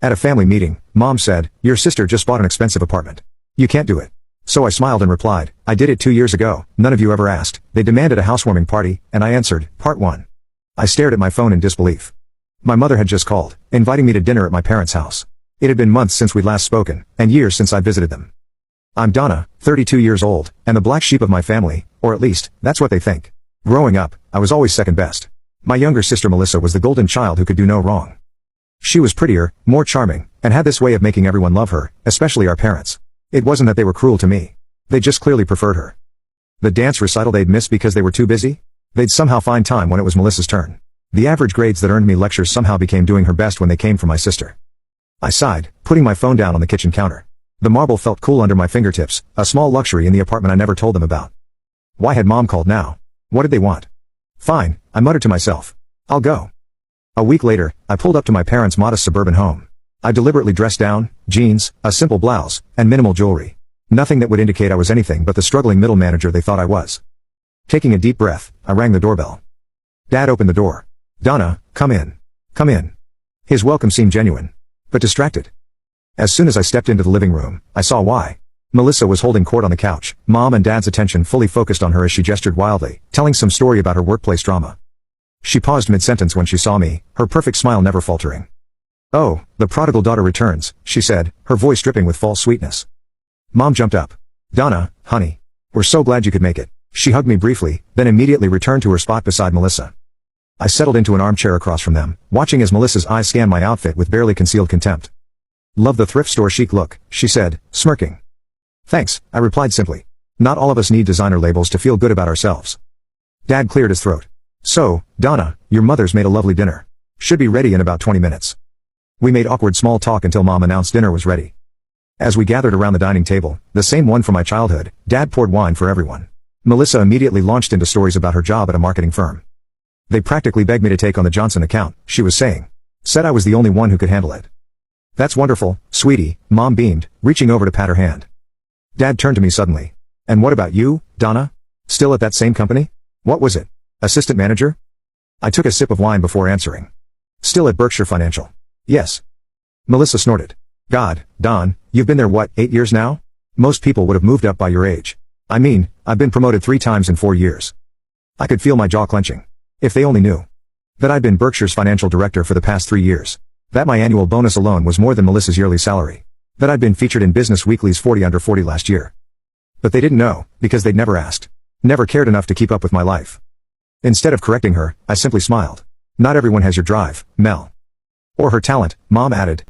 At a family meeting, Mom said, "Your sister just bought an expensive apartment. You can't do it." So I smiled and replied, "I did it 2 years ago, none of you ever asked." They demanded a housewarming party, and I answered, Part 1. I stared at my phone in disbelief. My mother had just called, inviting me to dinner at my parents' house. It had been months since we'd last spoken, and years since I visited them. I'm Donna, 32 years old, and the black sheep of my family, or at least, that's what they think. Growing up, I was always second best. My younger sister Melissa was the golden child who could do no wrong. She was prettier, more charming, and had this way of making everyone love her, especially our parents. It wasn't that they were cruel to me. They just clearly preferred her. The dance recital they'd miss because they were too busy? They'd somehow find time when it was Melissa's turn. The average grades that earned me lectures somehow became doing her best when they came from my sister. I sighed, putting my phone down on the kitchen counter. The marble felt cool under my fingertips, a small luxury in the apartment I never told them about. Why had Mom called now? What did they want? Fine, I muttered to myself. I'll go. A week later, I pulled up to my parents' modest suburban home. I deliberately dressed down, jeans, a simple blouse, and minimal jewelry. Nothing that would indicate I was anything but the struggling middle manager they thought I was. Taking a deep breath, I rang the doorbell. Dad opened the door. "Donna, come in. Come in." His welcome seemed genuine, but distracted. As soon as I stepped into the living room, I saw why. Melissa was holding court on the couch, Mom and Dad's attention fully focused on her as she gestured wildly, telling some story about her workplace drama. She paused mid-sentence when she saw me, her perfect smile never faltering. "Oh, the prodigal daughter returns," she said, her voice dripping with false sweetness. Mom jumped up. "Donna, honey. We're so glad you could make it." She hugged me briefly, then immediately returned to her spot beside Melissa. I settled into an armchair across from them, watching as Melissa's eyes scanned my outfit with barely concealed contempt. "Love the thrift store chic look," she said, smirking. "Thanks," I replied simply. Not all of us need designer labels to feel good about ourselves. Dad cleared his throat. "So, Donna, your mother's made a lovely dinner. Should be ready in about 20 minutes. We made awkward small talk until Mom announced dinner was ready. As we gathered around the dining table, the same one from my childhood, Dad poured wine for everyone. Melissa immediately launched into stories about her job at a marketing firm. "They practically begged me to take on the Johnson account," she was saying. "Said I was the only one who could handle it." "That's wonderful, sweetie," Mom beamed, reaching over to pat her hand. Dad turned to me suddenly. "And what about you, Donna? Still at that same company? What was it? Assistant manager?" I took a sip of wine before answering. "Still at Berkshire Financial." "Yes." Melissa snorted. "God, Don, you've been there what, 8 years now? Most people would have moved up by your age. I mean, I've been promoted 3 times in 4 years." I could feel my jaw clenching. If they only knew. That I'd been Berkshire's financial director for the past 3 years. That my annual bonus alone was more than Melissa's yearly salary. That I'd been featured in Business Weekly's 40 Under 40 last year. But they didn't know, because they'd never asked. Never cared enough to keep up with my life. Instead of correcting her, I simply smiled. "Not everyone has your drive, Mel." "Or her talent," Mom added,